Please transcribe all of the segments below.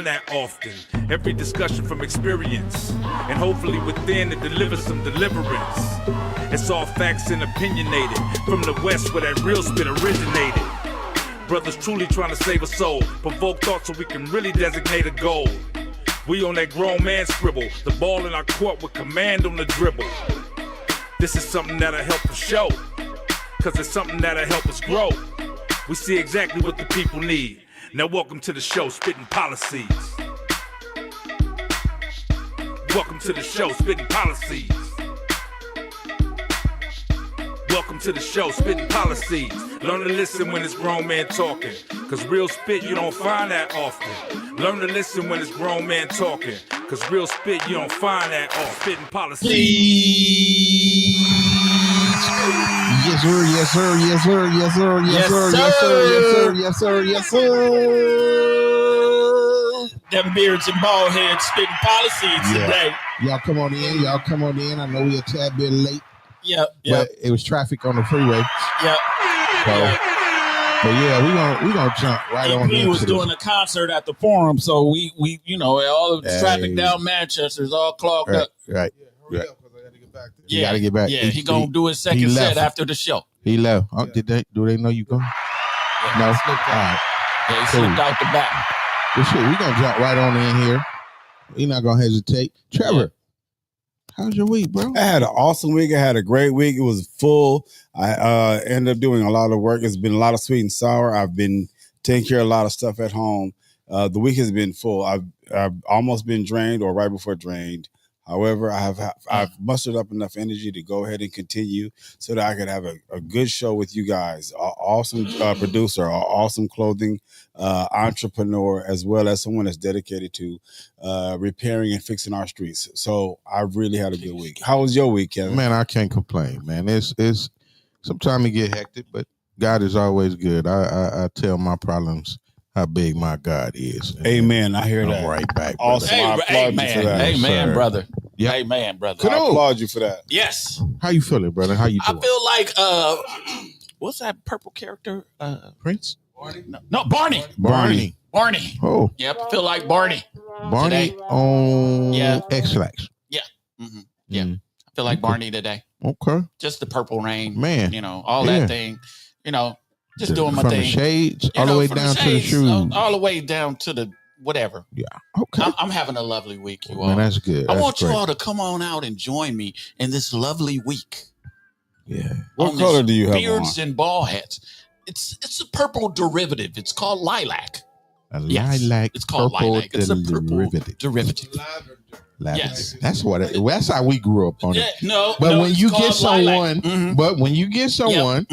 find that often. Every discussion from experience, and hopefully within it delivers some deliverance. It's all facts and opinionated, from the West where that real spit originated. Brothers truly trying to save a soul, provoke thought so we can really designate a goal. We on that grown man scribble, the ball in our court with command on the dribble. This is something that'll help us show, cause it's something that'll help us grow. We see exactly what the people need. Now welcome to the show, Spitting Policies. Welcome to the show, Spitting Policies. Welcome to the show, Spitting Policies. Learn to listen when it's grown man talking, cause real spit you don't find that often. Learn to listen when it's grown man talking, cause real spit you don't find that often. Spitting Policies. Yes, sir. Yes, sir. Yes, sir. Yes, sir. Yes, sir. Yes, sir. Yes, sir. Yes, sir. Them beards and bald heads spitting policies today. Y'all come on in. Y'all come on in. I know we're a tad bit late. Yep. But it was traffic on the freeway. Yep. But yeah, we gonna jump right on. He was doing a concert at the Forum, so we all the traffic down Manchester is all clogged up. Right. Hurry up, because I got to get back there. You gotta get back. Yeah, he gonna do his second set after the show. He left. Do they know you going? Yeah, No. All right. Yeah, he slipped out the back. Well, shit, we gonna jump right on in here. We not gonna hesitate. Trevor, how's your week, bro? I had an awesome week. I had a great week. It was full. I ended up doing a lot of work. It's been a lot of sweet and sour. I've been taking care of a lot of stuff at home. The week has been full. I've almost been drained or right before drained. However, I've mustered up enough energy to go ahead and continue so that I could have a good show with you guys. Awesome producer, awesome clothing entrepreneur, as well as someone that's dedicated to repairing and fixing our streets. So I really had a good week. How was your week, Kevin? Man, I can't complain, man. It's sometimes it get hectic, but God is always good. I tell my problems how big my God is. Amen. I hear that. Right back. Awesome. I applaud you for that. Amen, brother. Yeah. Amen, brother. I applaud you for that. Yes. How you feeling, brother? How you doing? I feel like what's that purple character? Prince? No, Barney. Barney. Oh. Yep, I feel like Barney. Barney today. on Yeah. X-Lax. Yeah. Mm-hmm. Yeah. I feel like Barney today. Okay. Just the purple rain. Man. All that thing. Just doing my from thing. The shades all the way down to the shoes. All the way down to the whatever. Yeah. Okay. I'm having a lovely week, you all. Man, that's good. I want you all to come on out and join me in this lovely week. Yeah. What color do you have Beards on? and ball heads. It's a purple derivative. It's called lilac. Lilac. It's called lilac. It's a purple derivative. Lavender. Yes. That's that's how we grew up on it. No, But no, when it's you called get someone, lilac. but when you get someone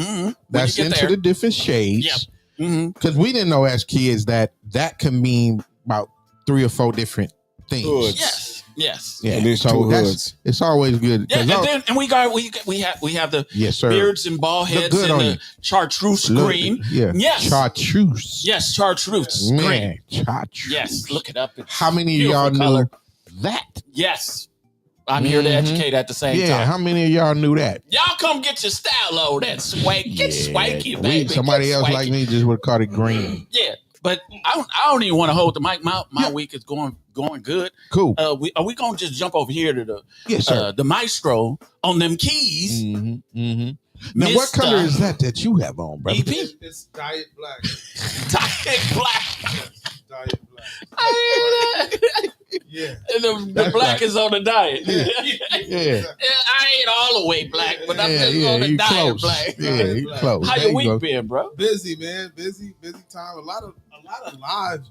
that's get into there. the different shades, because we didn't know as kids that can mean about 3 or 4 different things. Hoods. Yes. Yeah. It is two hoods. It's always good. Yeah, and we have the yes, sir. beards and ball heads and the chartreuse green. Yeah. Yes. Chartreuse. Yes, chartreuse Man, green. chartreuse. Yes, look it up. It's How many of beautiful y'all color. knew that? Yes. I'm here to educate at the same Yeah, time. how many of y'all knew that? Y'all come get your style on that swag. Get swanky, baby. Somebody Get else swanky. like me just would have called it green. Yeah, but I don't even want to hold the mic. My week is going good. Cool. Are we gonna just jump over here to Yes, sir. the maestro on them keys? Now, what Mr. color is that you have on, brother? EP? It's diet black. Diet black. Diet black. I hear that. Yeah. And the That's black right. is on the diet. Yeah. I ain't all the way black, but I'm just on the you diet close. black. Yeah, you close. How There your you go. week been, bro? Busy, man. Busy time. A lot of live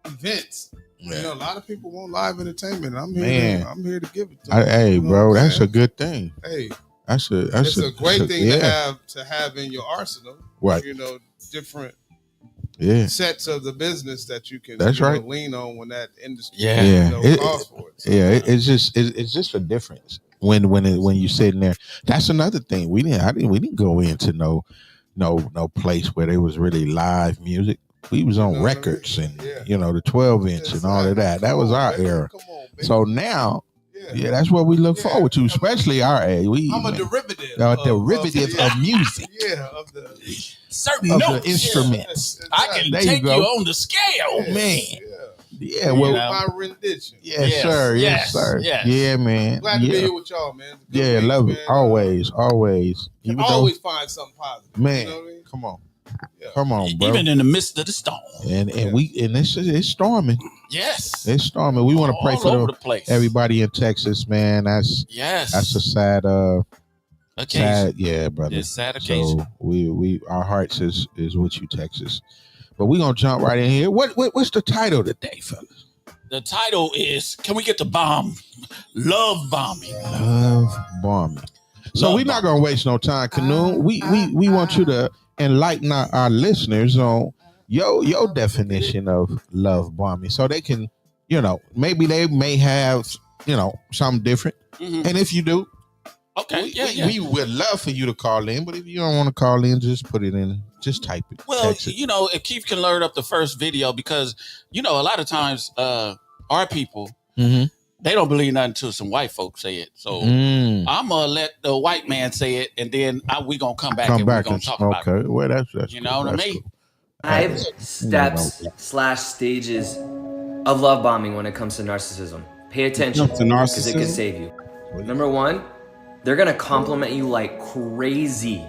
events. Yeah. A lot of people want live entertainment. I'm here to give it to Hey, them. You know bro, what I'm that's a saying? good thing. Hey, That's it's a great thing yeah. to have in your arsenal. Right. Different Yeah. sets of the business that you can That's right. lean on when that industry Yeah. calls for it. So, It's just a difference when you sitting there. That's another thing. We didn't go into no place where there was really live music. We was on records and the 12-inch and all of that. That was our era. Come on, baby. So now, that's what we look forward to, especially our age. I'm a derivative. Derivative of music. Yeah, of the Certain Of notes. the instruments. I can There take you you go. on the scale, man. Yeah, well, my rendition. yes, sir. Yes, sir. Yes. Yeah, man. Glad to be here with y'all, man. Good Yeah, week, love it. man. Always. Can always find something positive. Man, You know what I mean? come on. Yeah. Come on, bro. Even in the midst of the storm. And it's storming. Yes. It's storming. We want to pray All for over the place. everybody in Texas, man. That's a sad occasion. yeah, brother. It's sad occasion. So we our hearts is with you, Texas. But we're gonna jump right in here. What's the title today, fellas? The title is, can we get the bomb? Love bombing. Love bombing. So we're not gonna waste no time, Canoe. We want you to enlighten our listeners on your definition of love bombing, so they can, maybe they may have, something different. Mm-hmm. And if you do, okay, we would love for you to call in. But if you don't want to call in, just put it in, just type it. Well, text it. if Keith can load up the first video, because a lot of times our people, they don't believe nothing until some white folks say it. So I'm gonna let the white man say it, and then we gonna come back and we're gonna talk about it. Okay, well that's what I mean. Cool. 5 steps / stages of love bombing when it comes to narcissism. Pay attention because it could save you. Number 1, they're gonna compliment you like crazy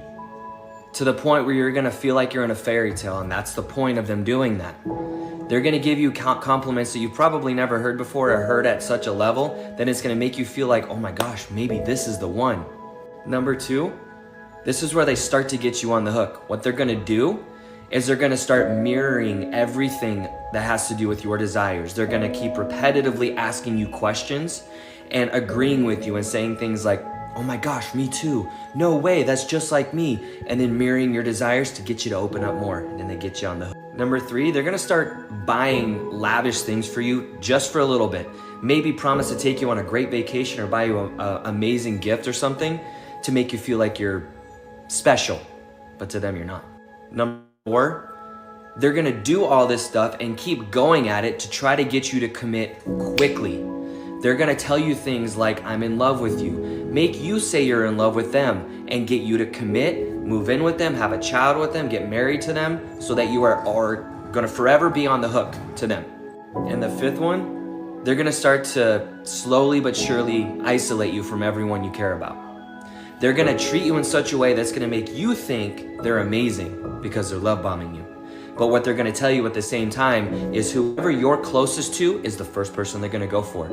to the point where you're gonna feel like you're in a fairy tale, and that's the point of them doing that. They're gonna give you compliments that you've probably never heard before or heard at such a level that it's gonna make you feel like, oh my gosh, maybe this is the one. Number 2, this is where they start to get you on the hook. What they're gonna do is they're gonna start mirroring everything that has to do with your desires. They're gonna keep repetitively asking you questions and agreeing with you and saying things like, oh my gosh, me too. No way, that's just like me. And then mirroring your desires to get you to open up more. And then they get you on the hook. Number 3, they're gonna start buying lavish things for you just for a little bit. Maybe promise to take you on a great vacation or buy you an amazing gift or something to make you feel like you're special, but to them you're not. Number 4, they're gonna do all this stuff and keep going at it to try to get you to commit quickly. They're gonna tell you things like, I'm in love with you, make you say you're in love with them, and get you to commit, move in with them, have a child with them, get married to them, so that you are gonna forever be on the hook to them. And the 5th one, they're gonna start to slowly but surely isolate you from everyone you care about. They're gonna treat you in such a way that's gonna make you think they're amazing because they're love bombing you. But what they're gonna tell you at the same time is whoever you're closest to is the first person they're gonna go for.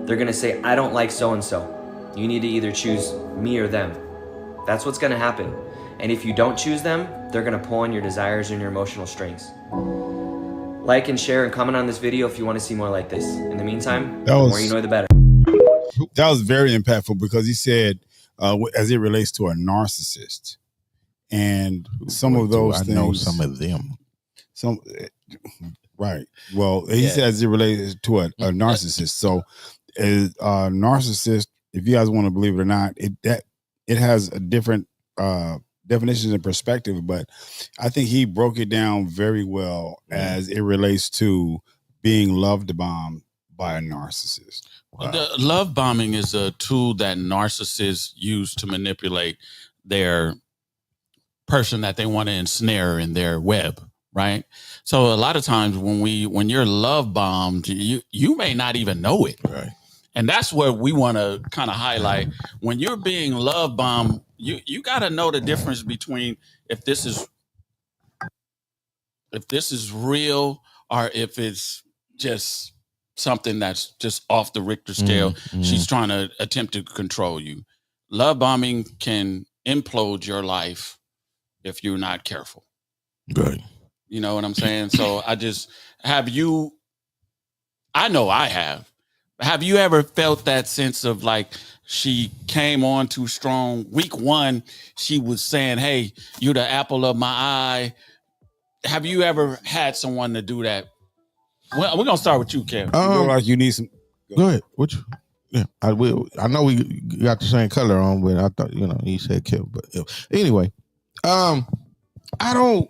They're gonna say, I don't like so-and-so. You need to either choose me or them. That's what's gonna happen. And if you don't choose them, they're gonna pull on your desires and your emotional strings. Like and share and comment on this video if you wanna see more like this. In the meantime, the more you know, the better. That was very impactful because he said, as it relates to a narcissist, and some of those things. I know some of them. Right. Well, he said as it relates to a narcissist. So, a narcissist, if you guys want to believe it or not, it has a different definitions and perspective. But I think he broke it down very well as it relates to being loved bombed by a narcissist. The love bombing is a tool that narcissists use to manipulate their person that they want to ensnare in their web, right? So a lot of times when you're love bombed, you may not even know it. Right. And that's where we want to kind of highlight. When you're being love bombed, you got to know the difference between if this is real or if it's just something that's just off the Richter scale. Mm-hmm. She's trying to attempt to control you. Love bombing can implode your life if you're not careful. Right. You know what I'm saying? So I know I have. Have you ever felt that sense of like she came on too strong? Week 1, she was saying, hey, you're the apple of my eye. Have you ever had someone to do that? Well, we're going to start with you, Kev. You look like you need some. Go ahead. Yeah, I will. I know we got the same color on, but I thought, he said Kev. But anyway, I don't,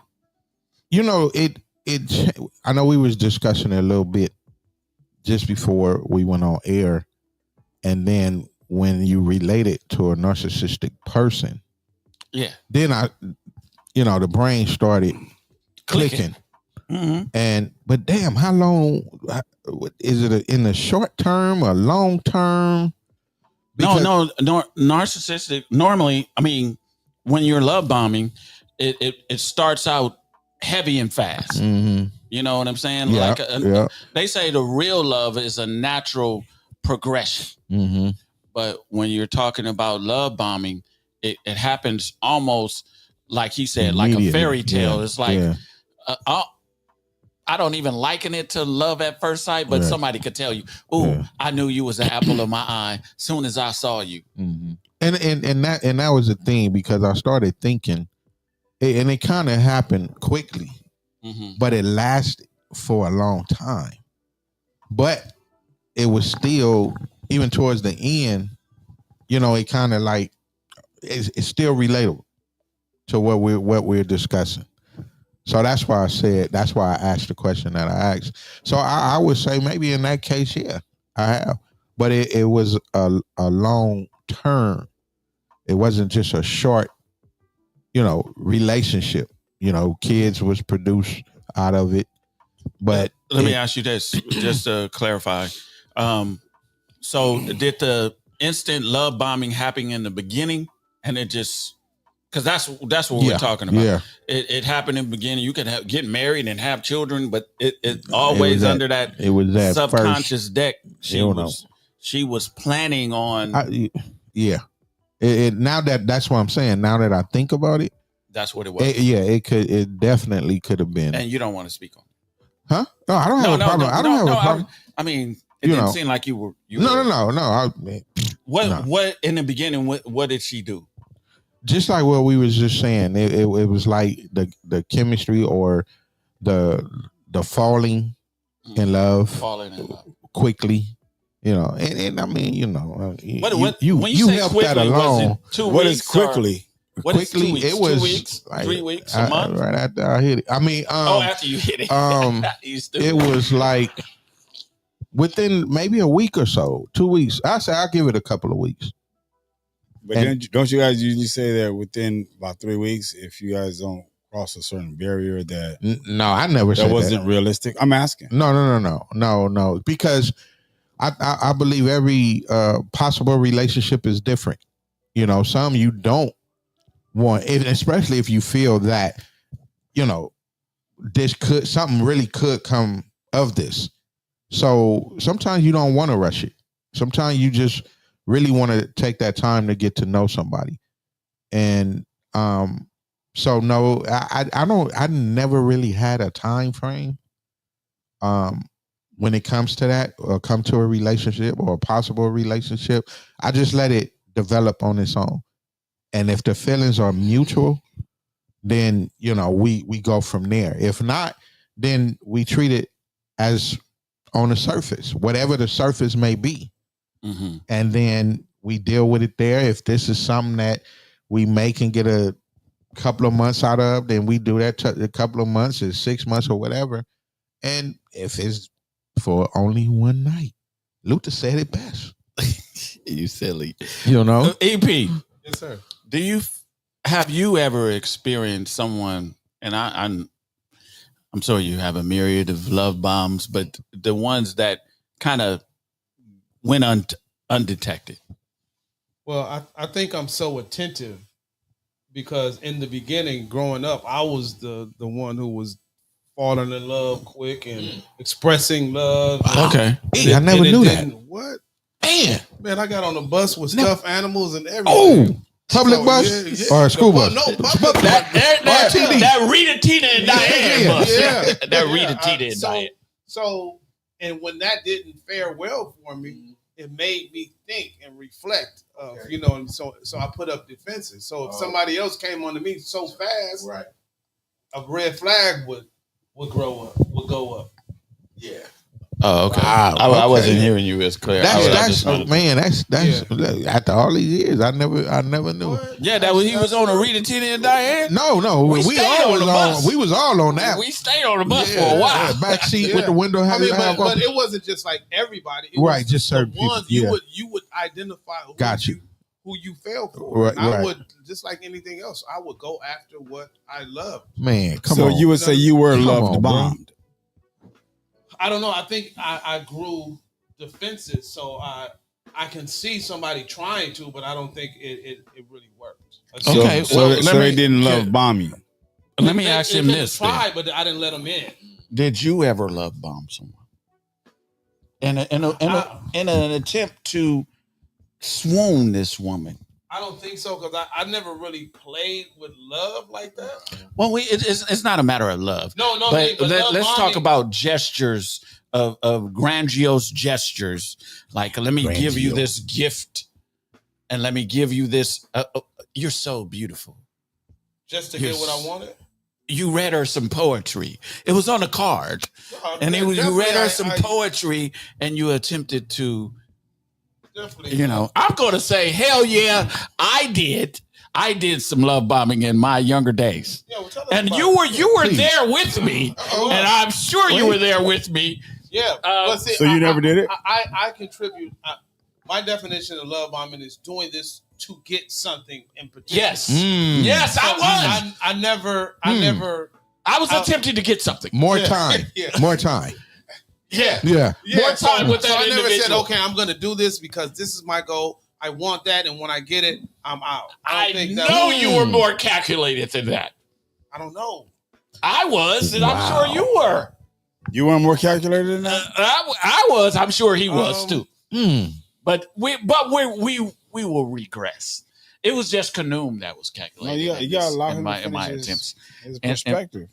I know we was discussing it a little bit just before we went on air. And then when you relate it to a narcissistic person, then the brain started clicking. Mm-hmm. But damn, how long is it in the short term or long term? No, narcissistic. Normally, I mean, when you're love bombing, it starts out heavy and fast. Mm-hmm. You know what I'm saying? Yeah, like they say the real love is a natural progression. Mm-hmm. But when you're talking about love bombing, it happens almost like he said, like a fairy tale. It's like I don't even liken it to love at first sight, but somebody could tell you, I knew you was the apple of my eye soon as I saw you. Mm-hmm. And that was the thing, because I started thinking, and it kind of happened quickly, but it lasted for a long time. But it was still, even towards the end, you know, it kind of like it's still relatable to what we're discussing. So that's why I asked the question that I asked. So I would say maybe in that case, yeah, I have. But it was a long term. It wasn't just a short, you know, relationship. You know, kids was produced out of it. But let me ask you this, just to clarify. So did the instant love bombing happen in the beginning, and it just, because that's what we're talking about. Yeah. It happened in the beginning. You could get married and have children, but it always under that subconscious deck. She was planning on. Now that's what I'm saying. Now that I think about it, that's what it was. It definitely could have been. And you don't want to speak on it. Huh? No, I don't have a problem. I don't have a problem. I mean, it didn't seem like you were. No. What in the beginning? What did she do? Just like what we was just saying, it was like the chemistry or the falling in love quickly, you know, and I mean, you know, when you helped that along. What is quickly? Quickly, it was 2 weeks, like, 3 weeks, a month. Right after I hit it. I mean, after you hit it, it was like within maybe a week or so, 2 weeks. I say I'll give it a couple of weeks. But then, don't you guys usually say that within about 3 weeks, if you guys don't cross a certain barrier, that no, I never said that wasn't realistic? I'm asking. No, because I believe every possible relationship is different. You know, some you don't want, especially if you feel that, you know, something really could come of this. So sometimes you don't want to rush it. Sometimes you just really want to take that time to get to know somebody. And so no, I never really had a time frame when it comes to that, or come to a relationship or a possible relationship. I just let it develop on its own. And if the feelings are mutual, then, you know, we go from there. If not, then we treat it as on the surface, whatever the surface may be. Mm-hmm. And then we deal with it there. If this is something that we can get a couple of months out of, then we do that a couple of months, or 6 months or whatever. And if it's for only one night, Luther said it best. You silly. You know? EP. Yes, sir. Have you ever experienced someone, and I'm sure you have a myriad of love bombs, but the ones that kind of went undetected? Well, I think I'm so attentive because in the beginning, growing up, I was the one who was falling in love quick and expressing love. Okay. I never knew that. What? Man, I got on a bus with stuffed animals and everything. Oh, public bus or a school bus? No, that Rita, Tina, and Diane bus. Yeah. That Rita, Tina, and Diane. So, and when that didn't fare well for me, it made me think and reflect. You know, and so I put up defenses. So if somebody else came onto me so fast, right, a red flag would go up. Yeah. Oh, okay. Wow. I wasn't hearing you as clear. That's after all these years, I never knew. What? Yeah, that was he was on a Rita, Tina, and Diane. No, we was all on that. We stayed on the bus for a while. Back seat with the window. But it wasn't just like everybody. It right, was just certain people. You would identify who you fell for. Right, I would, just like anything else, I would go after what I love. Man, come on. So you would say you were love bombed. I don't know. I think I grew defensive, so I can see somebody trying to, but I don't think it really worked. Okay, so they didn't love bomb you. Let me ask him this. Try, but I didn't let them in. Did you ever love bomb someone? In an attempt to swoon this woman? I don't think so, because I never really played with love like that. Well, it's not a matter of love. No, but let's talk bombing. about gestures of grandiose gestures. Like, let me give you this gift, and let me give you this. You're so beautiful. Just to get what I wanted. You read her some poetry. It was on a card, and you read her some poetry, and you attempted to. Definitely. You know, I'm going to say, hell yeah, I did. I did some love bombing in my younger days. Yeah, well, and you were there with me, and I'm sure you were there with me. Yeah. See, so you never did it? I contribute. My definition of love bombing is doing this to get something in particular. Yes. Yes, I was. I never. I was attempting to get something. More time. More time. Yeah. More time with that I never said, individual. okay, I'm going to do this because this is my goal. I want that, and when I get it, I'm out. I know you were more calculated than that. I don't know. I was, and I'm sure you were. You weren't more calculated than that? I was. I'm sure he was too. But we will regress. It was just Kanoom that was calculated. No, you got a lot in my attempts. His perspective.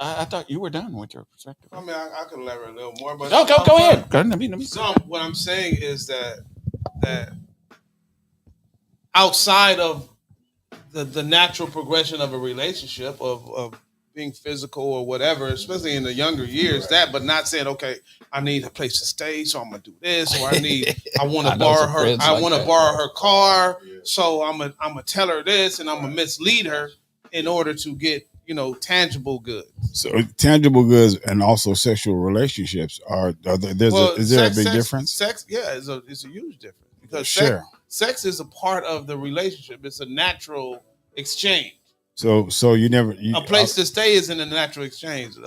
I thought you were done with your perspective. I mean, I could elaborate a little more, but go ahead. Let me. So what I'm saying is that outside of the natural progression of a relationship of being physical or whatever, especially in the younger years, but not saying, okay, I need a place to stay, so I'm gonna do this, or I want to borrow her, borrow her car, so I'm gonna tell her this, and I'm gonna mislead her in order to get tangible goods. So tangible goods and also sexual relationships is there a big difference? Sex, yeah, it's a huge difference because sex is a part of the relationship. It's a natural exchange. So a place to stay isn't a natural exchange.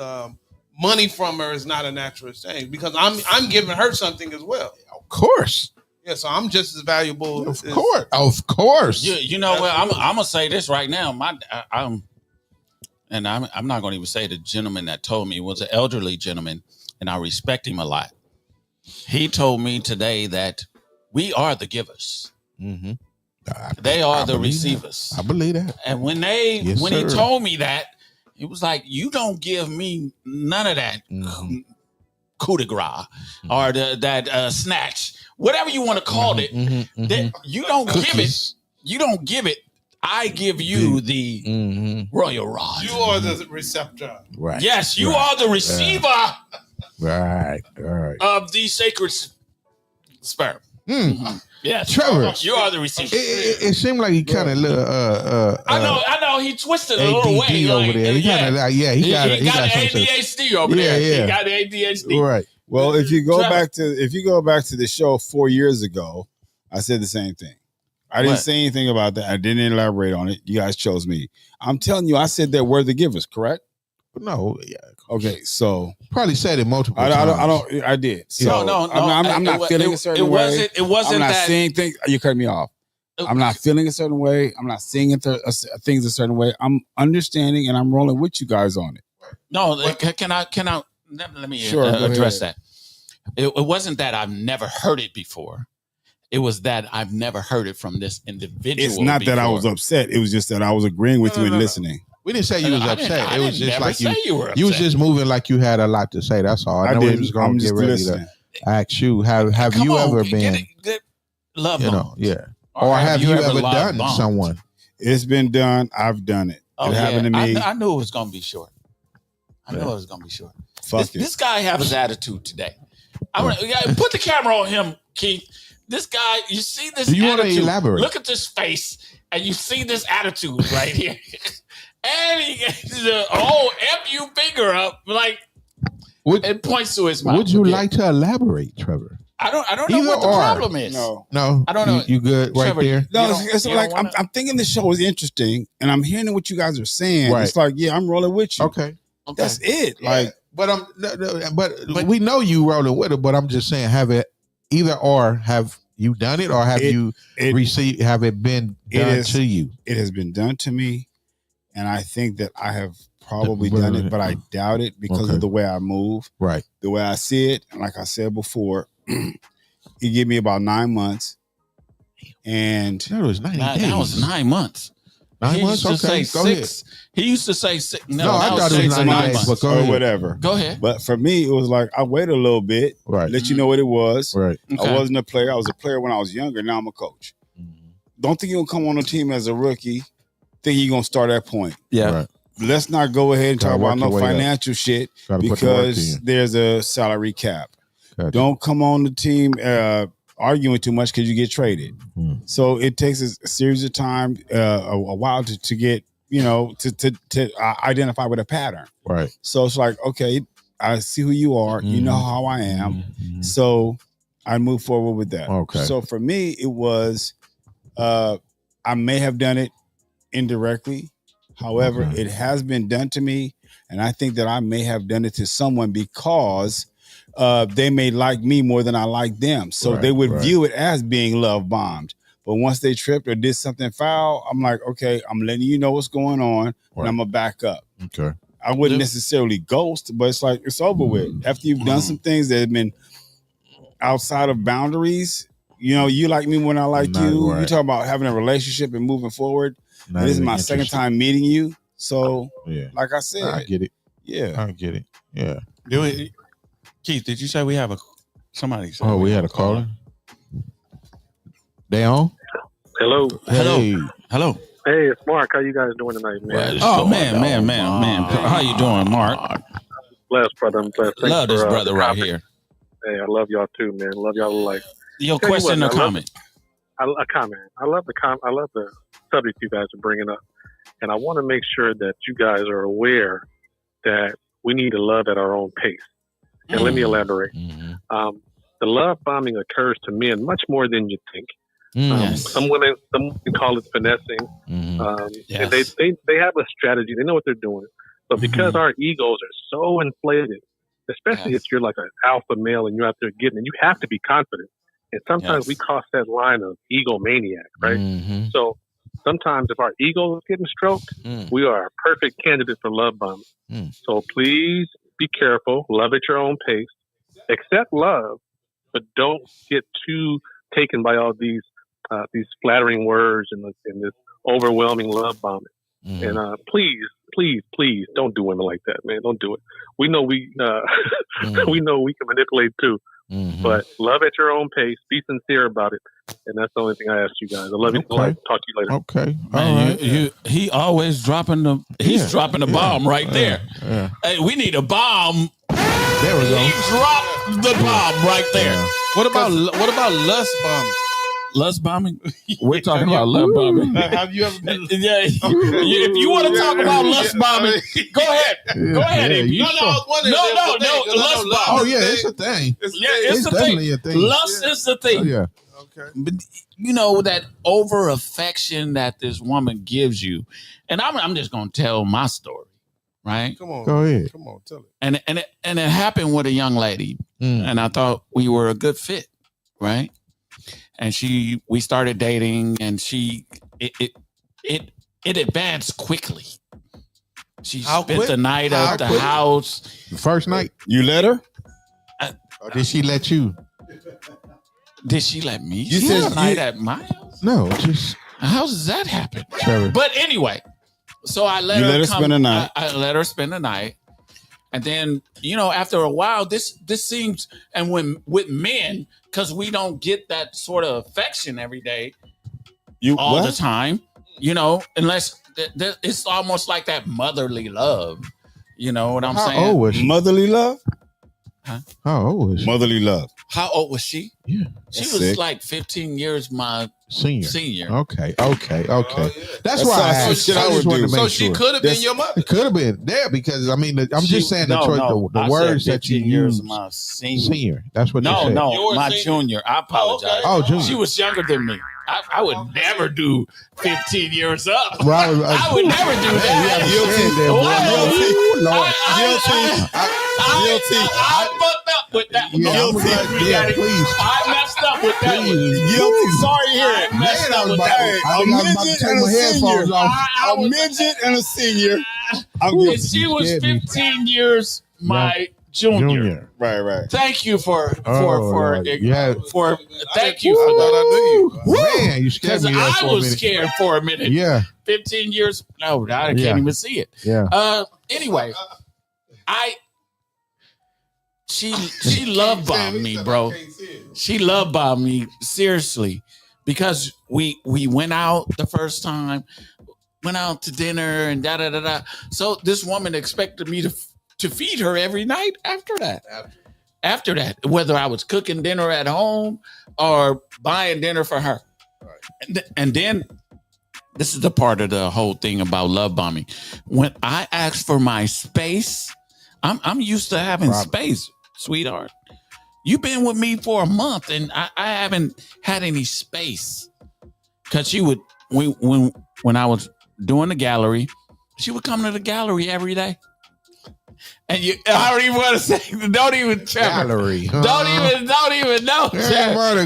Money from her is not a natural exchange because I'm giving her something as well. Of course. Yeah, so I'm just as valuable. Of course. You know what? I'm gonna say this right now. I'm not going to even say the gentleman that told me was an elderly gentleman, and I respect him a lot. He told me today that we are the givers. Mm-hmm. They are the receivers. I believe that. And when he told me that, it was like, you don't give me none of that coup de grace or that snatch, whatever you want to call it. That you don't give it. You don't give it. I give you the royal rod. You are the receptor. Right. Yes, you are the receiver. Right. Of the sacred sperm. Yes, Trevor, you are the receiver. It seemed like he kind of I know. He twisted a little way over there. He kind of he got ADHD over there. He got ADHD. Right. Well, if you go back to the show 4 years ago, I said the same thing. I didn't say anything about that. I didn't elaborate on it. You guys chose me. I'm telling you, I said that we're the givers, correct? No. Yeah. Okay, so probably said it multiple times. I did. So no. I'm not feeling a certain way. It wasn't I'm not that. seeing things. You cut me off. I'm not feeling a certain way. I'm not seeing things a certain way. I'm understanding and I'm rolling with you guys on it. No, can I? Let me address that. It wasn't that I've never heard it before. It was that I've never heard it from this individual. It's not that I was upset. It was just that I was agreeing with you and listening. We didn't say you was upset. It was just like you were upset. You was just moving like you had a lot to say. That's all. I know we was going to get ready to ask you. Have you ever been love bombed? Yeah. Or have you ever done someone? It's been done. I've done it. It happened to me. I knew it was going to be short. This guy have his attitude today. Put the camera on him, Keith. This guy, you see this attitude. Do you want to elaborate? Look at this face, and you see this attitude right here. And he gets the whole FU finger up, like, it points to his mouth. Would you like to elaborate, Trevor? I don't know what the problem is. No, I don't know. You good Trevor, right there? No, it's like I'm thinking the show is interesting, and I'm hearing what you guys are saying. Right. It's like, I'm rolling with you. Okay. That's it. Yeah. Like, but we know you rolling with it. But I'm just saying, have you done it, or have you received? Have it been done to you? It has been done to me, and I think that I have probably done it, but I doubt it because of the way I move, right? The way I see it, and like I said before, he gave me about 9 months, and that was 90 days. That was 9 months. 9 months. Okay, go ahead. He used to say 6. No, I thought it was 90 days, but go ahead. Or whatever. Go ahead. But for me, it was like I waited a little bit, right? Let you know what it was. Right. Okay. I wasn't a player. I was a player when I was younger. Now I'm a coach. Don't think you're gonna come on a team as a rookie. Think you're gonna start at point. Yeah. Right. Let's not go ahead and talk about no financial shit because the there's a salary cap. Gotcha. Don't come on the team arguing too much because you get traded. So it takes a series of time, a while to get, to identify with a pattern. Right. So it's like, okay, I see who you are. You know how I am. So I move forward with that. Okay. So for me, it was, I may have done it indirectly. However, it has been done to me. And I think that I may have done it to someone because they may like me more than I like them. So they would view it as being love bombed. But once they tripped or did something foul, I'm like, okay, I'm letting you know what's going on, and I'm going to back up. Okay. I wouldn't necessarily ghost, but it's like, it's over with. After you've done some things that have been outside of boundaries, you like me when I like you. You talk about having a relationship and moving forward. And this is my second time meeting you. So, like I said. I get it. Yeah. I get it. Yeah. Keith, did you say we have somebody? We had a caller. They on? Hello. Hey. Hello. Hey, it's Mark. How you guys doing tonight, man? Oh, man. How you doing, Mark? Blessed, brother. I'm blessed. Thanks love this for, brother right here. Hey, I love y'all too, man. Love y'all life. Your question or comment? A comment. I love the subject you guys are bringing up, and I want to make sure that you guys are aware that we need to love at our own pace. And let me elaborate. The love bombing occurs to men much more than you think. Some women call it finessing. And they have a strategy. They know what they're doing. But because our egos are so inflated, especially if you're like an alpha male and you're out there getting it, you have to be confident. And sometimes we cross that line of egomaniac, right? So sometimes if our ego is getting stroked, we are a perfect candidate for love bombing. So please be careful. Love at your own pace. Accept love, but don't get too taken by all these flattering words and this overwhelming love bombing. And please don't do women like that, man. Don't do it. We know we can manipulate too. But love at your own pace. Be sincere about it, and that's the only thing I ask you guys. I love you. Talk to you later. Okay, man. He always dropping dropping the bomb right there. Hey, we need a bomb. There we go. He dropped the bomb right there. What about lust bombing? Lust bombing? We're talking about love bombing. Have you ever been? Yeah. If you want to talk about lust bombing, go ahead. Go ahead. No. Lust bombing. Oh yeah, it's a thing. It's definitely a thing. Lust is the thing. Oh, yeah. Okay. But that over affection that this woman gives you, and I'm just gonna tell my story, right? Come on. Go ahead. Come on, tell it. And it happened with a young lady, and I thought we were a good fit, right? And we started dating, and it advanced quickly. She spent the night at the house. The first night, you let her, or did she let you? Did she let me? You said night at my house. No, just how does that happen? Trevor. But anyway, so I let her spend the night. I let her spend the night, and then after a while, this seems, and when with men, because we don't get that sort of affection every day, all the time, unless it's almost like that motherly love. You know what I'm saying? How old was she? Motherly love? Huh? How old was she? Motherly love. How old was she? Yeah. She was like 15 years my senior. Okay. Oh, yeah. That's why I asked. Shit I would do. So she could have been your mother. It could have been there because I'm just saying the words that you use. My senior. That's what you said. No, my junior. I apologize. Oh, junior. She was younger than me. I would never do 15 years up. Well, I would never do that. Guilty. I fucked up with that. Please. I messed up with that. Guilty. Sorry to hear it. I messed up with that. A midget and a senior. A midget and a senior. I'm guilty. She was 15 years my junior. Right. Thank you for thank you for I knew you. Man, you scared me. I was scared for a minute. Yeah. 15 years. No, I can't even see it. Yeah. Anyway, she love bombed me, bro. She love bombed me seriously because we went out the first time, went out to dinner and da da da da. So this woman expected me to feed her every night after that. After that, whether I was cooking dinner at home or buying dinner for her. Right. And then this is the part of the whole thing about love bombing. When I asked for my space, I'm used to having space, sweetheart. You've been with me for a month and I haven't had any space. Cause she would when I was doing the gallery, she would come to the gallery every day. And I don't even want to say, don't even, Trevor. Gallery. Don't even know. Trevor,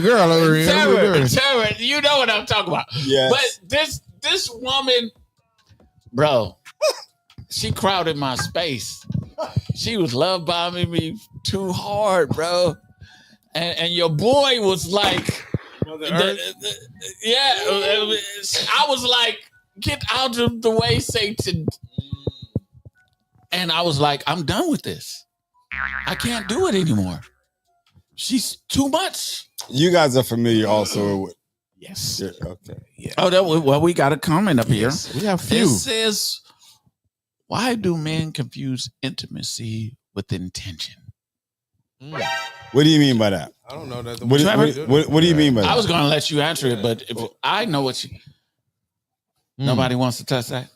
Trevor, you know what I'm talking about. Yes. But this woman, bro, she crowded my space. She was love bombing me too hard, bro. And your boy was like, I was like, get out of the way, Satan. And I was like, I'm done with this. I can't do it anymore. She's too much. You guys are familiar also with. Yes. Okay. Yeah. Oh, we got a comment up here. We have few. It says, why do men confuse intimacy with intention? What do you mean by that? I don't know that. What do you mean by that? I was going to let you answer it, but if I know what you... Nobody wants to touch that?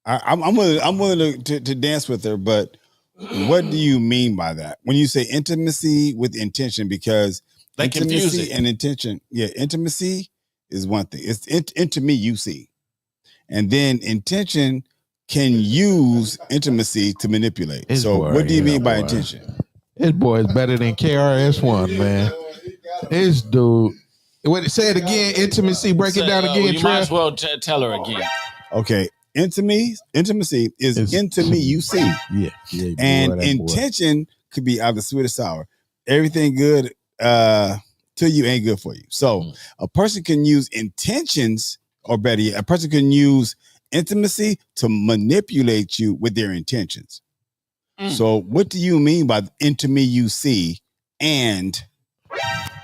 I'm willing to dance with her, but what do you mean by that? When you say intimacy with intention, because they intimacy and intention, intimacy is one thing. It's into me, you see. And then intention can use intimacy to manipulate. What do you mean by intention? This boy is better than KRS-One, man. This dude. Say it again, intimacy, break it down again, you might as well tell her again. Okay. Intimacy is into me, you see. Yeah. And intention could be either sweet or sour. Everything good to you ain't good for you. So a person can use intentions, or better yet, a person can use intimacy to manipulate you with their intentions. So what do you mean by into me, you see, and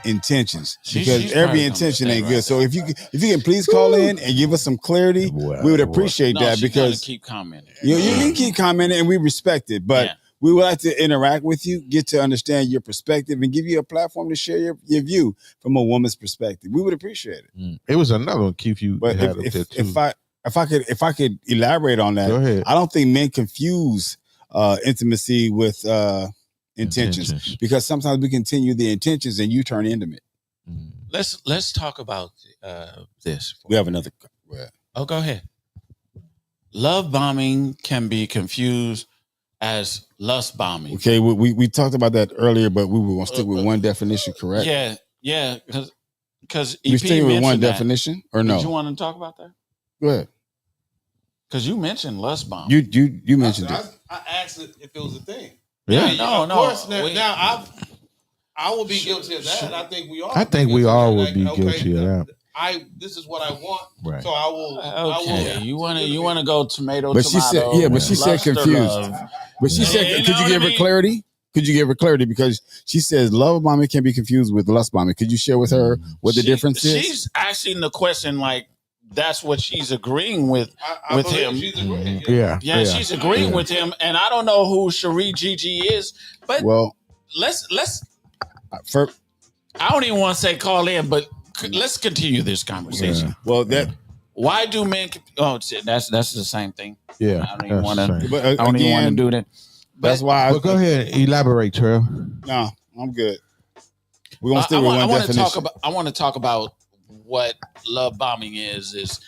intentions? Because every intention ain't good. So if you can please call in and give us some clarity, we would appreciate that, because keep commenting. You can keep commenting and we respect it, but we would like to interact with you, get to understand your perspective, and give you a platform to share your view from a woman's perspective. We would appreciate it. It was another one, Keith. But if I could elaborate on that, go ahead. I don't think men confuse intimacy with intentions, because sometimes we continue the intentions and you turn intimate. Let's talk about this. We have another. Oh, go ahead. Love bombing can be confused as lust bombing. Okay, we talked about that earlier, but we were going to stick with one definition, correct? Yeah, because we stick with one definition, or no? Did you want to talk about that? Go ahead. Because you mentioned lust bombing. You mentioned it. I asked it if it was a thing. Yeah, no. Of course, now I will be guilty of that. I think we all. I think we all would be guilty of that. This is what I want, right. So I will. Okay, you want to go tomato. But she said, but she said confused. But she said, could you give her clarity? Could you give her clarity? Because she says love bombing can be confused with lust bombing. Could you share with her what the difference is? She's asking the question like that's what she's agreeing with him. She's agreeing. Yeah, she's agreeing with him, and I don't know who Cherie Gigi is, but let's. I don't even want to say call in, but let's continue this conversation. Yeah. Well, why do men? Oh, that's the same thing. Yeah, I don't even want to. I don't even want to do that. That's why. Well, go ahead, elaborate, Trail. No, I'm good. We're gonna stick with one definition. I want to talk about what love bombing is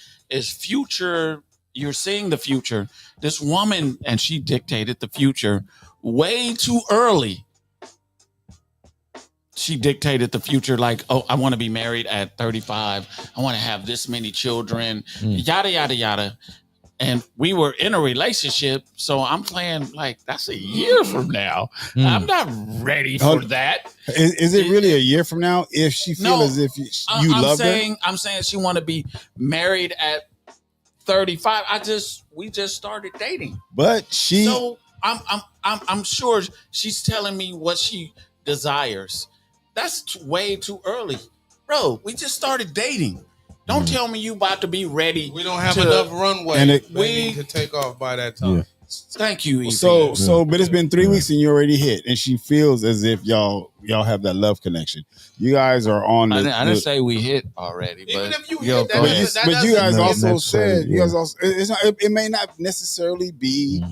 future. You're seeing the future. This woman, and she dictated the future, way too early. She dictated the future like, oh, I want to be married at 35. I want to have this many children, yada, yada, yada. And we were in a relationship. So I'm playing like, that's a year from now. I'm not ready for that. Is it really a year from now if she feels as if you love her? I'm saying she want to be married at 35. We just started dating. But So I'm sure she's telling me what she desires. That's way too early. Bro, we just started dating. Don't tell me you about to be ready. We don't have enough runway to take off by that time. Yeah. Thank you, EP. But it's been 3 weeks and you already hit, and she feels as if y'all have that love connection. You guys are on. I didn't say we hit already, but even if you hit, but you guys also said yeah. it may not necessarily be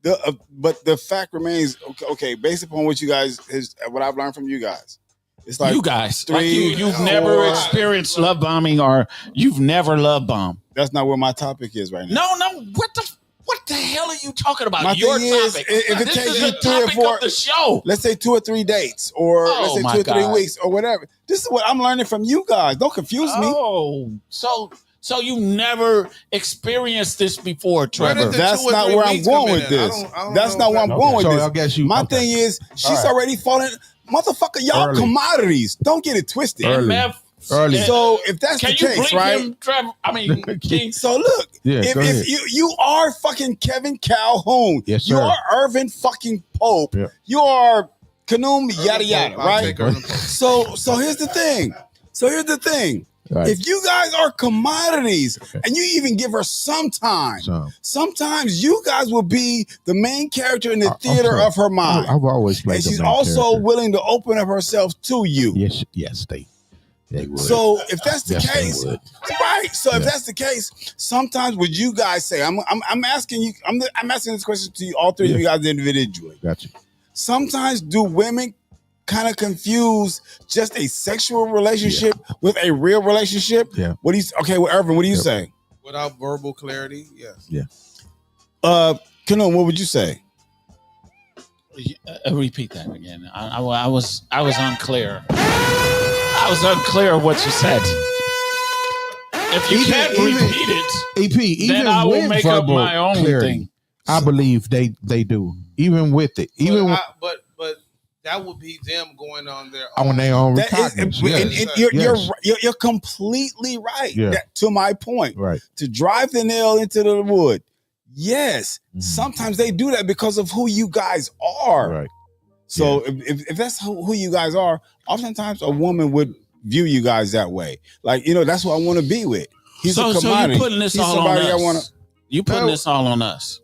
but the fact remains okay. Based upon what you guys is what I've learned from you guys. It's like you guys, you've never experienced love bombing, or you've never love bombed. That's not where my topic is right now. No. What the hell are you talking about? My Your thing is, topic. if it This takes is you the 3 or topic 4, of the show. Let's say 2 or 3 dates, or let's say 2 or 3 weeks, or whatever. This is what I'm learning from you guys. Don't confuse me. Oh, so you never experienced this before, Trevor? That's not where I'm going with this. That's not where I'm going with this. I guess My thing is, she's already fallen. Motherfucker, y'all commodities. Don't get it twisted. Early. So if that's the Can you case, bring right? him, Trevor? I mean, King. So look, if you are fucking Kevin Calhoun, yes, you sir. are Irvin fucking Pope, you are Kanum yada yada, right? So here's the thing. Right. If you guys are commodities and you even give her some time, sometimes you guys will be the main character in the theater of her mind. I've always played. And she's also willing to open up herself to you. Yes, they would. So if that's the case, right? So if Yeah. that's the case, sometimes would you guys say? I'm asking you. I'm asking this question to you, all three of you guys individually. Gotcha. Sometimes do women kind of confuse just a sexual relationship with a real relationship? Yeah. What do you? Okay, well, Irvin, what do you say? Without verbal clarity, yes. Yeah. Kanum, what would you say? Repeat that again. I was unclear. I was unclear what you said. If you can't repeat it, EP, even then I will with make up verbal my own clarity, thing. I believe they do. Even with it, But that would be them going on their own That is, recognizance. you're completely right. Yeah. To my point, Right. To drive the nail into the wood. Yes, sometimes they do that because of who you guys are. Right. So if that's who you guys are, oftentimes a woman would view you guys that way. Like, that's what I want to be with. He's a commodity. So you putting this He's all on somebody us. You putting this all on us.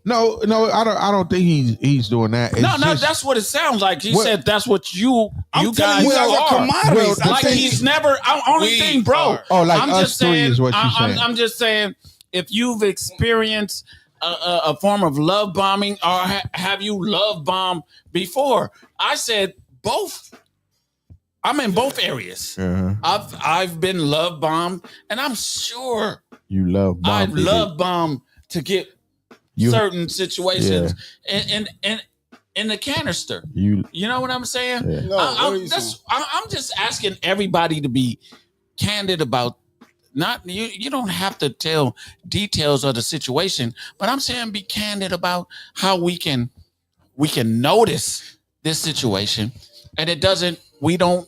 No, I don't think he's doing that. It's No, just, that's what it sounds like. He said that's what you I'm guys telling you guys are commodities. Well, like he's never. Only thing, bro. like I'm us just three saying. is what you're saying. I'm just saying. If you've experienced a form of love bombing, or have you love bombed before? I said both. I'm in both areas. I've been love bombed, and I'm sure you love bomb. I've love bombed to get certain situations in the canister. You know what I'm saying? Yeah. No, I'm just asking everybody to be candid about. Not you don't have to tell details of the situation, but I'm saying be candid about how we can notice this situation, and it doesn't. We don't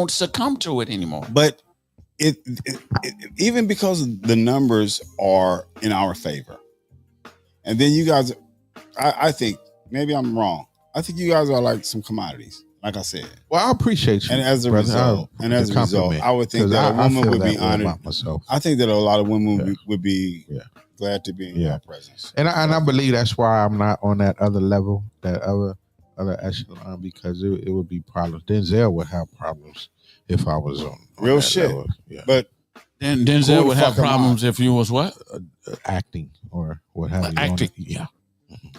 succumb to it anymore. But it even because the numbers are in our favor, and then you guys, I think maybe I'm wrong. I think you guys are like some commodities. Like I said, well, I appreciate you, and as a result, I would think that a woman would be honored. I think that a lot of women would be glad to be in your presence, and I believe that's why I'm not on that other level, that other echelon, because it would be problems. Denzel would have problems if I was on real that shit. level. Yeah. But then Denzel would have problems if you was what acting or what have you. Acting, yeah.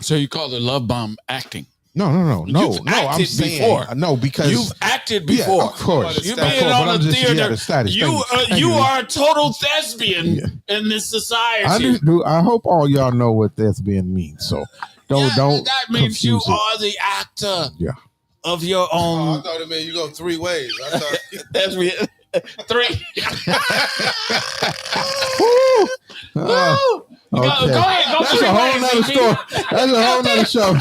So you call the love bomb acting? No. I'm saying before. No, because you've acted before. Yeah, of course. You've been on the theater. Status. You are a total thespian in this society. I hope all y'all know what thespian means. So Don't. That means you confuse it. are the actor. Yeah. Of your Oh, own. I thought it meant you go 3 ways. I thought That's me. 3. Okay. Go ahead. Go That's 3 a whole ways, nother CP. story. That's a whole nother show.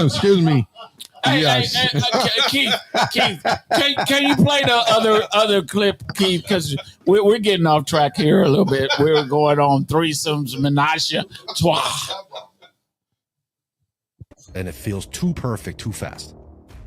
Excuse me. Hey, Yes. Keith, can you play the other clip, Keith? Because we're getting off track here a little bit. We're going on threesomes, menage a trois. And it feels too perfect, too fast.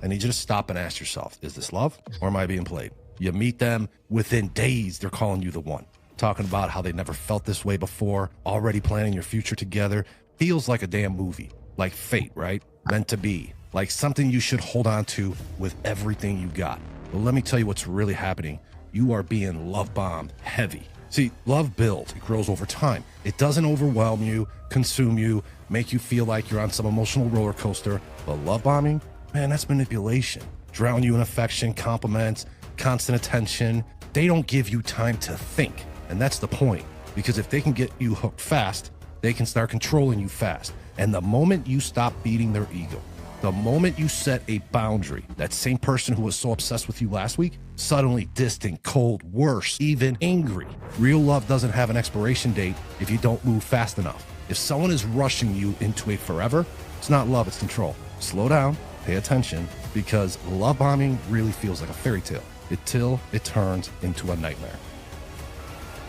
I need you to stop and ask yourself, is this love or am I being played? You meet them within days, they're calling you the one. Talking about how they never felt this way before, already planning your future together. Feels like a damn movie, like fate, right? Meant to be, like something you should hold on to with everything you got. But let me tell you what's really happening. You are being love bombed heavy. See, love builds, it grows over time. It doesn't overwhelm you, consume you, make you feel like you're on some emotional roller coaster. But love bombing, man, that's manipulation. Drown you in affection, compliments, constant attention. They don't give you time to think. And that's the point. Because if they can get you hooked fast, they can start controlling you fast. And the moment you stop feeding their ego, the moment you set a boundary, that same person who was so obsessed with you last week, suddenly distant, cold, worse, even angry. Real love doesn't have an expiration date if you don't move fast enough. If someone is rushing you into a forever, it's not love, it's control. Slow down, pay attention, because love bombing really feels like a fairy tale until it turns into a nightmare.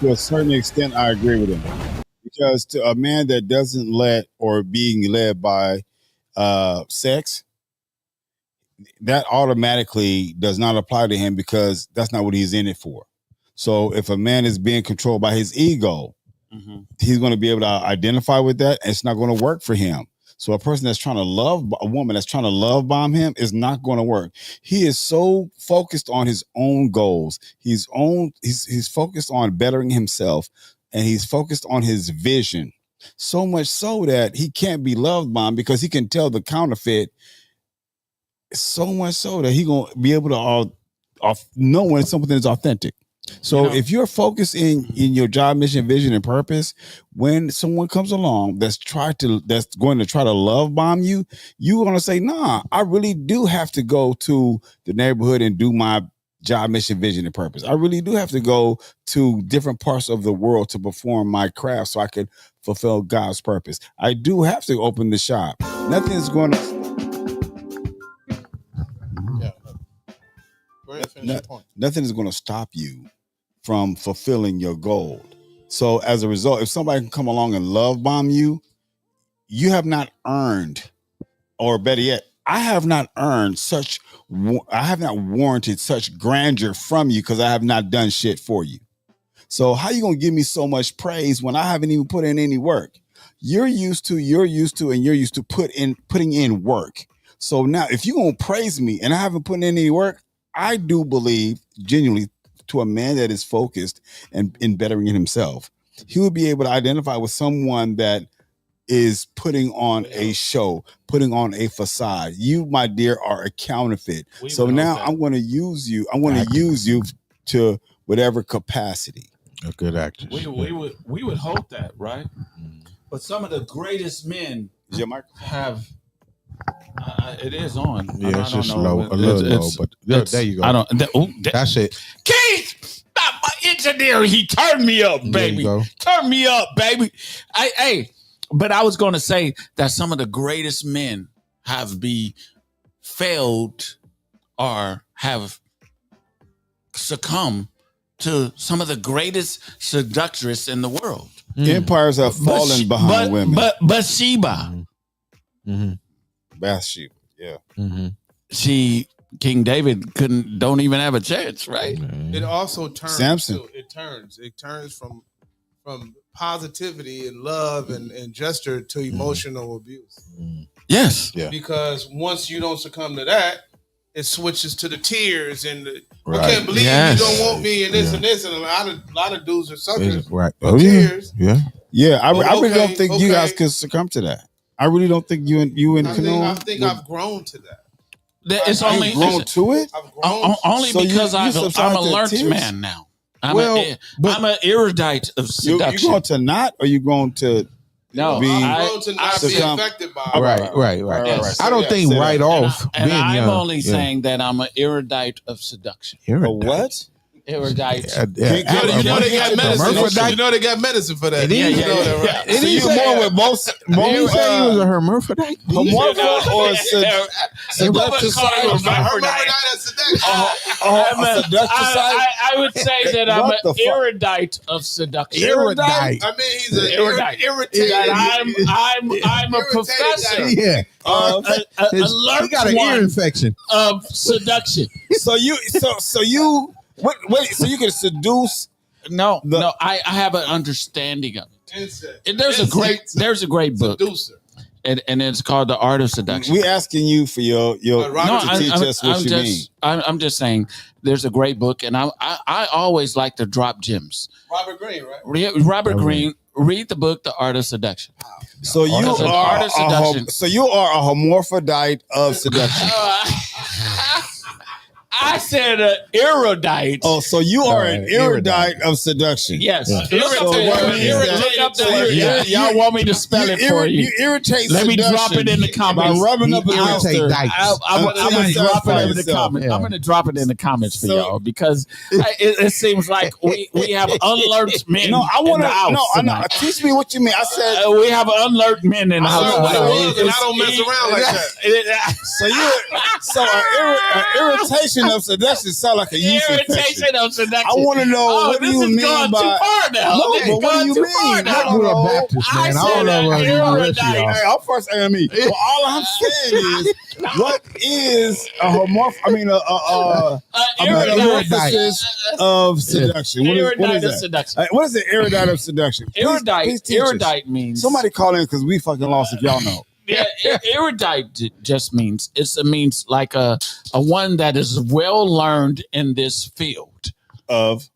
To a certain extent, I agree with him. Because to a man that doesn't let or being led by sex, that automatically does not apply to him because that's not what he's in it for. So if a man is being controlled by his ego, he's going to be able to identify with that, and it's not going to work for him. So a person that's trying to love a woman that's trying to love bomb him is not going to work. He is so focused on his own goals. He's focused on bettering himself, and he's focused on his vision. So much so that he can't be love bombed because he can tell the counterfeit. So much so that he gonna be able to know when something is authentic. So if you're focused in your job, mission, vision, and purpose, when someone comes along that's going to try to love bomb you, you're gonna say, "Nah, I really do have to go to the neighborhood and do my job, mission, vision, and purpose. I really do have to go to different parts of the world to perform my craft so I can fulfill God's purpose. I do have to open the shop. Nothing is going to." Nothing is going to stop you from fulfilling your goal. So as a result, if somebody can come along and love bomb you, you have not earned, or better yet, I have not warranted such grandeur from you because I have not done shit for you. So how you going to give me so much praise when I haven't even put in any work? You're used to putting in work. So now if you're going to praise me and I haven't put in any work, I do believe genuinely to a man that is focused and in bettering himself, he will be able to identify with someone that is putting on a show, putting on a facade. You, my dear, are a counterfeit. So now I'm going to use you. I'm going to use you to whatever capacity. A good actor. We would hope that, right? But some of the greatest men have. It is on. Yeah, it's just low, a little low, but there you go. I don't. That's it. Keith, stop my engineer. He turned me up, baby. Turn me up, baby. But I was going to say that some of the greatest men have failed or have succumbed to some of the greatest seductress in the world. Empires have fallen behind women. But Bathsheba. Bathsheba, yeah. King David don't even have a chance, right? It also turns. Samson. It turns from positivity and love and gesture to emotional abuse. Yes. Yeah. Because once you don't succumb to that, it switches to the tears and I can't believe you don't want me and this and this, and a lot of dudes are suckers. Right. Tears. Yeah. I really don't think you guys could succumb to that. I really don't think you and Canoe. I think I've grown to that. It's only grown to it. I've grown only so because I'm a learned tears? man now. I'm an erudite of seduction. You going to not, or you going to No, be I'm prone to not be succumb- affected by Right. I don't think say right that. off and being I'm young. only saying that I'm an erudite of seduction. Erudite. What? Erudite. You know they got medicine. Hermaphrodite? You know they got medicine for that. Yeah, You yeah, know yeah, that, right? yeah. So you more with both Did he say he was a hermaphrodite? homorphic or Seductive Hermaphrodite and seduction. a seductive side? I would say that I'm What the an fuck? erudite of seduction. Erudite. I mean, he's an Erudite. irritated. I'm a Irritated professor. guy. Yeah. A He got an ear infection. of seduction. So you can seduce. No, The- no, I have an understanding of it. Insect. And there's a great book, Seducer. and it's called The Art of Seduction. We asking you for your Robert, to teach us what you mean. I'm just saying there's a great book, and I always like to drop gems. Robert Greene, right? Robert Greene, read the book The Art of Seduction. So you That's an are art of seduction. so you are a hermaphrodite of seduction. I said erudite. Oh, so you are an Erudite. erudite of seduction. Yes. Yeah. Look So up the what word. means that- Look up the so word. you- Y'all want me to spell it for you? You irritate Let me seduction drop it in the comments. by rubbing up He against irritate her. dykes. I'm going to drop it in the yourself. comments. Yeah. I'm going to drop it in the comments for So- y'all because it seems like we have unlearned men. No, I want in the to. house No, I know. tonight. Teach me what you mean. I said. We have unlearned men in the I house. learned what it tonight. was, and I don't mess around like that. So you. So an irritation of seduction sound like a yeast infection. Irritation of seduction. I want to know what do this you is mean going by. too far now. No, This is but what going do you too mean? far now. I grew up Baptist, I man. I said don't know what that the rest of erudite. y'all. Hey, I'm first AME. Well, all I'm saying is, what is a homorph? I mean, a metamorphosis of seduction. What Erudite is of that? seduction. What is the erudite of seduction? Please Erudite. teach us. Erudite means Somebody call in because we fucking lost if y'all know. Yeah, erudite just means it means like a one that is well learned in this field. Of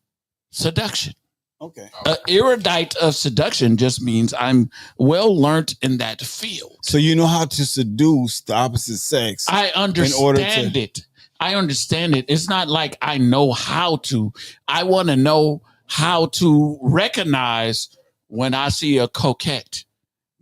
Seduction. okay. Erudite of seduction just means I'm well learned in that field. So you know how to seduce the opposite sex. I understand it. I understand it. It's not like I know how to. I want to know how to recognize when I see a coquette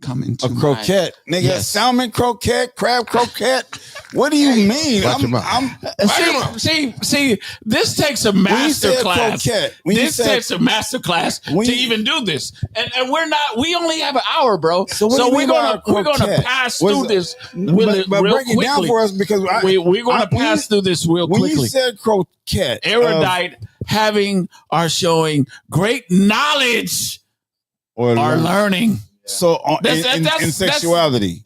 coming to A croquette, nigga, Yes. salmon croquette, crab croquette. What do you mean? Watch your mouth. See, this takes a When you master said class. croquette, when you This said takes a master class When to you- even do this, and we're not. We only have an hour, bro. So what do you we're mean by gonna croquette? pass What is through it? this real but break it down quickly. for us because We're gonna when pass you- through this real when quickly. you said croquette, Erudite having are showing great knowledge or are learning. so That's- in sexuality.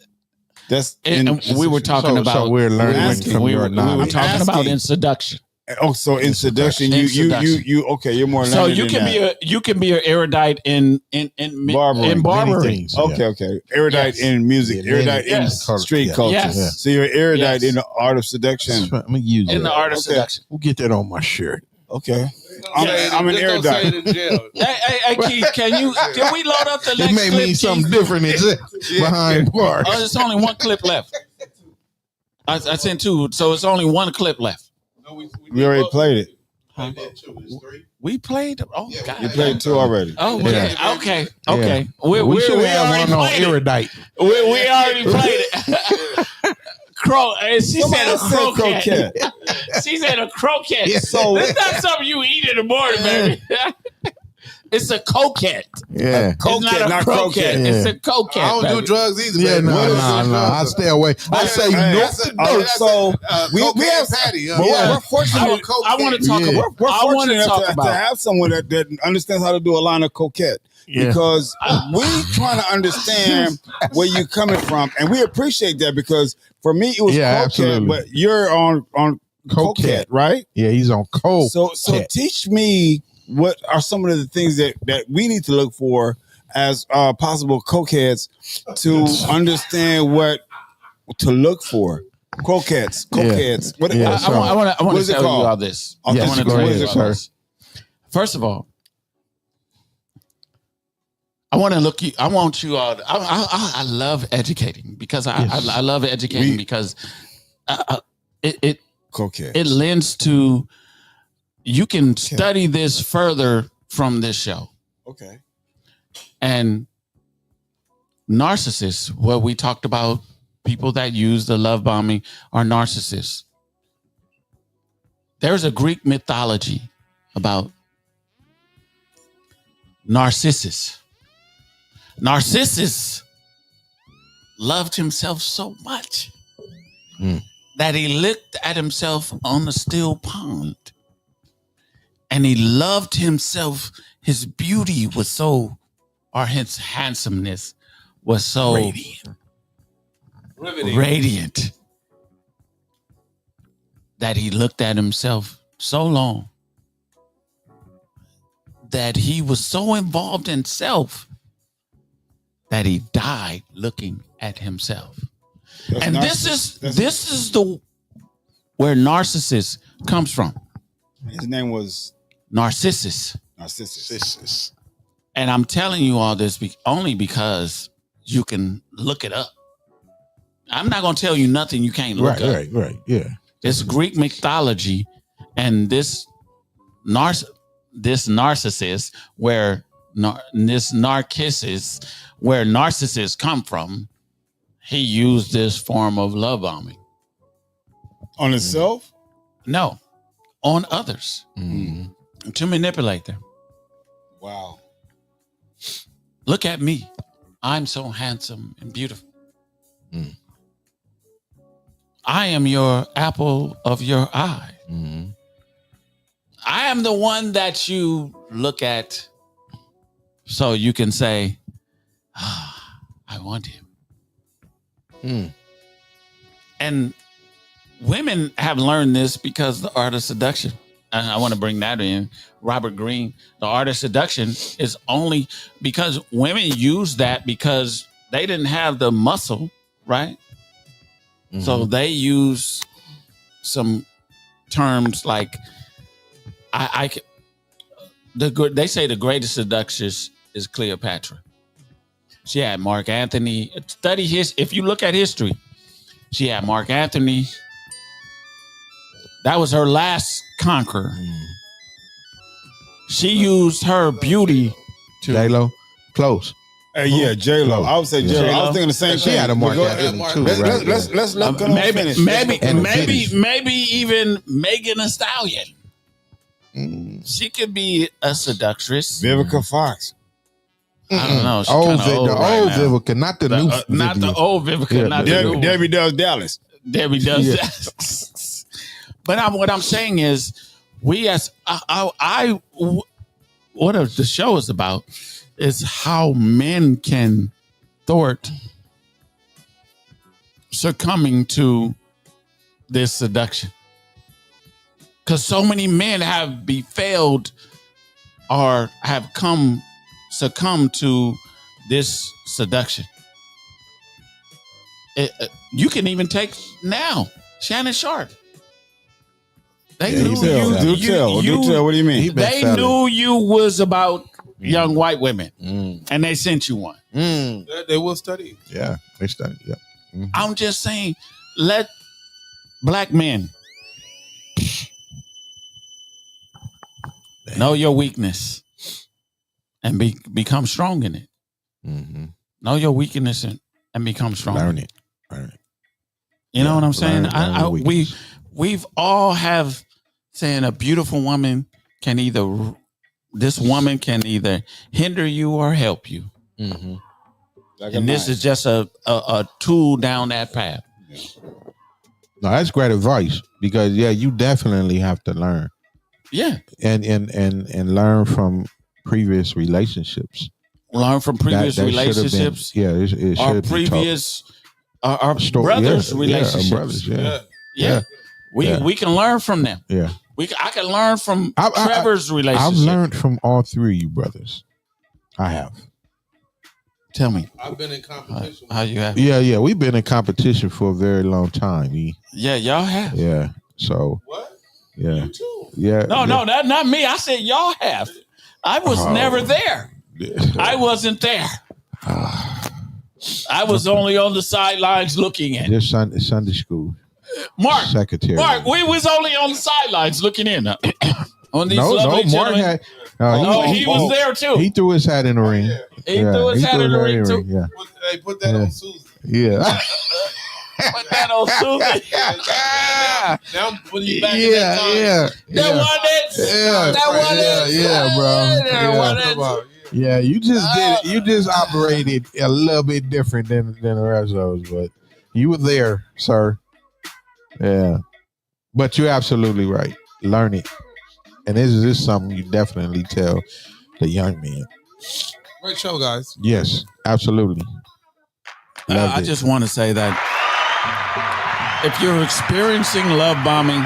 That's And we were talking So about. we're learning asking- from we your were knowledge. talking about asking. in seduction. so in seduction, In you seduction. okay, you're more So learned you than can that. be an erudite in Barbering. in Many barbering. things, yeah. Okay. Erudite Yes. in music, Yeah, erudite yes. in street Yeah. culture. Yes. So you're erudite Yes. in the art of seduction. I'm gonna use In it. the art of Okay. seduction. We'll get that on my shirt. Okay. I'm an Just don't say erudite. it in jail. Hey, Keith, can we load up the It next may clip, mean something Keith? different behind bars. Oh, there's only one clip left. I sent two, so it's only one clip left. No, We already played it. We played. Oh Yeah, God. You played two already. Oh, Yeah. okay. Yeah. Okay. We should have already one on played it. erudite. We already played it. She Somebody said a said croquette. croquette. She said a croquette. Yeah. So it's not something you eat in the morning, baby. It's a coquette. Yeah. It's not a not croquette. croquette. It's a coquette. I don't do baby. drugs either. Yeah, baby. no, What is no. drugs? I stay away. I say Hey, no That's to a- dope. that's So we cocaine have patty. but we're fortunate. I want to talk Yeah. about. We're I want fortunate to enough talk to about. have someone that understands how to do a line of coquette. Yeah. Because we trying to understand where you're coming from, and we appreciate that because for me it was Yeah, coquette, absolutely. but you're on coquette, Coquette. right? Yeah, he's on cold. So teach me what are some of the things that we need to look for as possible coquettes to understand what to look for. Coquettes. What, Yeah, what- so- I want what to is it tell you called? all this. Yes, I want to go tell ahead, you sir. all this. First of all, I want to look you. I want you all. I love educating because I love educating because it coquette. it lends to you can study this further from this show. Okay. And narcissists, what we talked about, people that use the love bombing are narcissists. There's a Greek mythology about Narcissus. Narcissus loved himself so much that he looked at himself on the still pond and he loved himself. His beauty was so, or his handsomeness was so radiant that he looked at himself so long that he was so involved in self that he died looking at himself. And this is the where Narcissus comes from. His name was Narcissus. Narcissus. And I'm telling you all this only because you can look it up. I'm not going to tell you nothing you can't look up. Right. Yeah. It's Greek mythology, and this narcissist, where this Narcissus, where narcissists come from, he used this form of love bombing On himself? No, on others to manipulate them. Wow. Look at me. I'm so handsome and beautiful. I am your apple of your eye. I am the one that you look at so you can say, I want him. And women have learned this because the art of seduction. And I want to bring that in. Robert Greene, the art of seduction is only because women use that because they didn't have the muscle, right? So they use some terms like they say the greatest seductress is Cleopatra. She had Mark Antony. If you look at history, she had Mark Antony. That was her last conqueror. She used her beauty to J-Lo, close. Yeah, J-Lo. I would say J-Lo. I was thinking the same thing. She had a Mark Antony too. Let's maybe even Megan Thee Stallion. She could be a seductress. Vivica Fox. I don't know. She's old Vivica, not the new. Not the old Vivica. Not the new Debbie Does Dallas. Debbie Does Dallas. But what I'm saying is, we as what the show is about is how men can thwart succumbing to this seduction. Because so many men have failed or have succumbed to this seduction. You can even take now Shannon Sharp. They knew Do tell. What do you mean? They knew you was about young white women, and they sent you one. They will study. Yeah, they study. Yeah. I'm just saying, let black men know your weakness and become strong in it. Know your weakness and become strong. Learn it. You know what I'm saying? Learn we've all have saying a beautiful woman can either hinder you or help you. And this is just a tool down that path. No, that's great advice because you definitely have to learn. Yeah. And learn from previous relationships. Learn from previous relationships. It should our previous our brothers' relationships. Yeah. We can learn from them. Yeah. I can learn from Trevor's relationship. I've learned from all three of you brothers. I have. Tell me. I've been in competition. How you have? Yeah. We've been in competition for a very long time. Yeah, y'all have. Yeah. So. What? Yeah. You too. Yeah. No, that's not me. I said y'all have. I was never there. I wasn't there. I was only on the sidelines looking in. Just Sunday school. Mark, secretary. Mark, we was only on the sidelines looking in. On these Mark gentlemen. had. He was there too. He threw his hat in the ring. He threw his hat in the ring too. Yeah. Put that on Susan. Yeah. Put that on Susan. Now I'm putting you back in Yeah, that time. yeah. That won it. Yeah, That won it. yeah, bro. That won Come it. on. Yeah, you just did it. You just operated a little bit different than the rest of us, but you were there, sir. Yeah. But you're absolutely right. Learn it. And this is something you definitely tell the young men. Great show, guys. Yes, absolutely. I just want to say that if you're experiencing love bombing,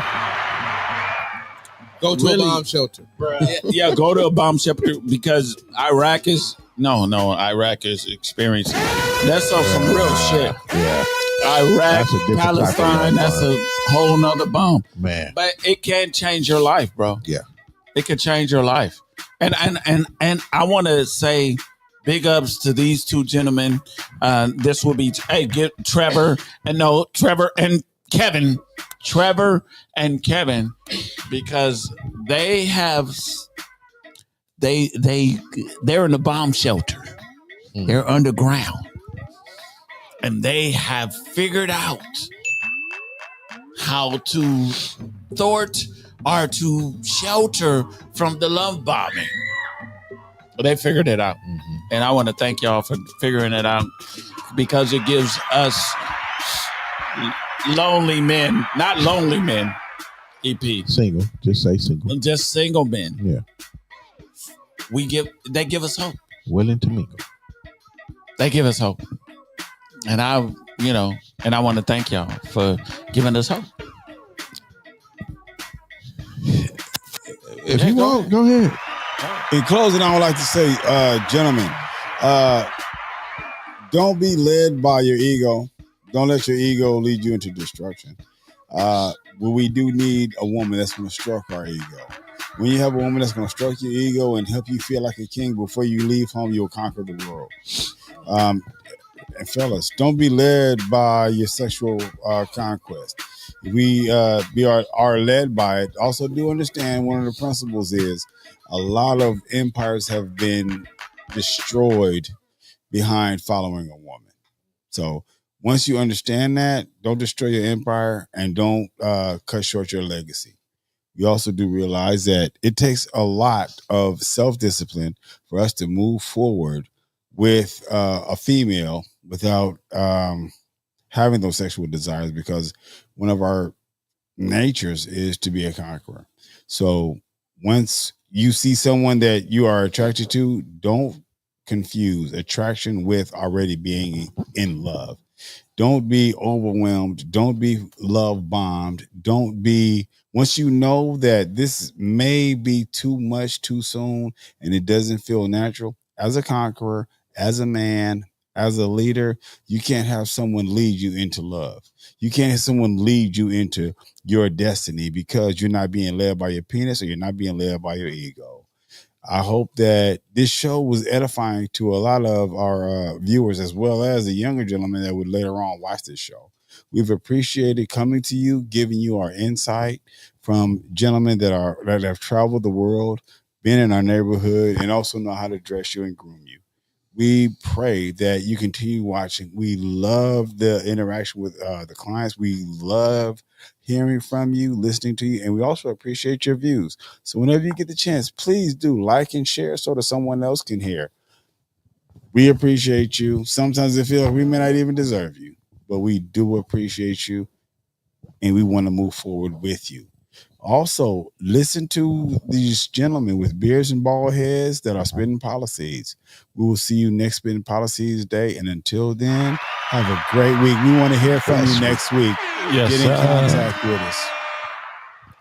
go to a bomb shelter. Yeah, go to a bomb shelter because Iraq is experiencing. That's some real shit. Yeah. Iraq, That's a different Palestine, type of that's a whole nother bomb. Man. But it can change your life, bro. Yeah. It can change your life. And I want to say big ups to these two gentlemen. This will be get Trevor and Kevin. Trevor and Kevin, because they have they're in a bomb shelter. They're underground. And they have figured out how to thwart or to shelter from the love bombing. They figured it out. Mm-hmm. And I want to thank y'all for figuring it out because it gives us lonely men, not lonely men, EP. Single. Just say single. Just single men. Yeah. They give us hope. Willing to mingle. They give us hope. And I want to thank y'all for giving us hope. If you want, go ahead. In closing, I would like to say, gentlemen, don't be led by your ego. Don't let your ego lead you into destruction. We do need a woman that's going to stroke our ego. When you have a woman that's going to stroke your ego and help you feel like a king before you leave home, you'll conquer the world. And fellas, don't be led by your sexual conquest. We are led by it. Also, do understand one of the principles is a lot of empires have been destroyed behind following a woman. So once you understand that, don't destroy your empire and don't cut short your legacy. You also do realize that it takes a lot of self-discipline for us to move forward with a female without having those sexual desires, because one of our natures is to be a conqueror. So once you see someone that you are attracted to, don't confuse attraction with already being in love. Don't be overwhelmed. Don't be love bombed. Don't be, once you know that this may be too much too soon and it doesn't feel natural, as a conqueror, as a man, as a leader, you can't have someone lead you into love. You can't have someone lead you into your destiny because you're not being led by your penis or you're not being led by your ego. I hope that this show was edifying to a lot of our viewers, as well as the younger gentlemen that would later on watch this show. We've appreciated coming to you, giving you our insight from gentlemen that have traveled the world, been in our neighborhood, and also know how to dress you and groom you. We pray that you continue watching. We love the interaction with the clients. We love hearing from you, listening to you, and we also appreciate your views. So whenever you get the chance, please do like and share so that someone else can hear. We appreciate you. Sometimes it feels like we may not even deserve you, but we do appreciate you, and we want to move forward with you. Also, listen to these gentlemen with beards and bald heads that are spitting policies. We will see you next Spitting Policies Day. And until then, have a great week. We want to hear from you next week. Yes, Get in contact with us.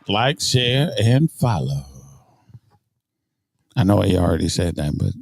Like, share, and follow. I know he already said that, but